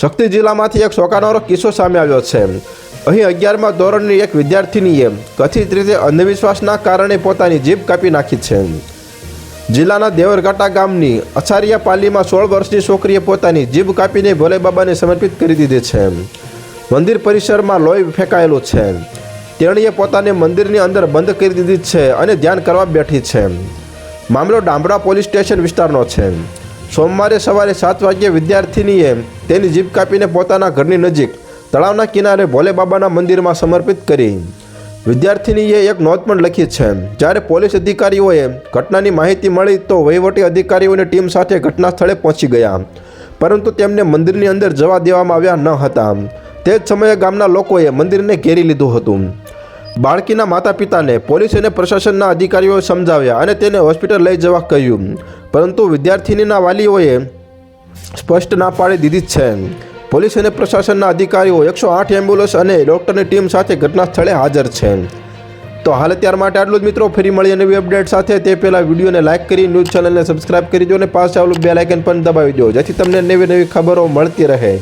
શક્તિ જિલ્લામાંથી એક ચોંકાવનારો કિસ્સો સામે આવ્યો છે। અહીં 11મા ધોરણની એક વિદ્યાર્થીનીએ કથિત રીતે અંધવિશ્વાસના કારણે પોતાની જીભ કાપી નાખી છે। જિલ્લાના દેવરઘાટા ગામની અછારિયા પાલીમાં 16 વર્ષની છોકરીએ પોતાની જીભ કાપીને ભોલે બાબાને સમર્પિત કરી દીધી છે। મંદિર પરિસરમાં લોહી ફેંકાયેલું છે। તેણીએ પોતાને મંદિરની અંદર બંધ કરી દીધી છે અને ધ્યાન કરવા બેઠી છે। મામલો ડામરા પોલીસ સ્ટેશન વિસ્તારનો છે। સોમવારે સવારે 7 વાગ્યે વિદ્યાર્થીનીએ તેની જીભ કાપીને પોતાના ઘરની નજીક તળાવના કિનારે ભોલે બાબાના મંદિરમાં સમર્પિત કરી। વિદ્યાર્થીનીએ એક નોંધ પણ લખી છે। જ્યારે પોલીસ અધિકારીઓએ ઘટનાની માહિતી મળી તો વહીવટી અધિકારીઓની ટીમ સાથે ઘટના સ્થળે પહોંચી ગયા, પરંતુ તેમને મંદિરની અંદર જવા દેવામાં આવ્યા ન હતા। તે જ સમયે ગામના લોકોએ મંદિરને ઘેરી લીધું હતું। બાળકીના માતા પિતાને પોલીસ અને પ્રશાસનના અધિકારીઓએ સમજાવ્યા અને તેને હોસ્પિટલ લઈ જવા કહ્યું, પરંતુ વિદ્યાર્થીનીના વાલીઓએ સ્પષ્ટ ના પાડી દીધી છે। પોલીસ અને પ્રશાસનના અધિકારીઓ 108 એમ્બ્યુલન્સ અને ડૉક્ટરની ટીમ સાથે ઘટના સ્થળે હાજર છે। તો હાલ અત્યાર માટે આટલું જ મિત્રો। ફરી મળીએ નવી અપડેટ સાથે। તે પહેલાં વિડીયોને લાઇક કરી ન્યૂઝ ચેનલને સબસ્ક્રાઇબ કરી દો અને પાસ આવેલું બેલ આઇકન પણ દબાવી દો, જેથી તમને નવી ખબરો મળતી રહે।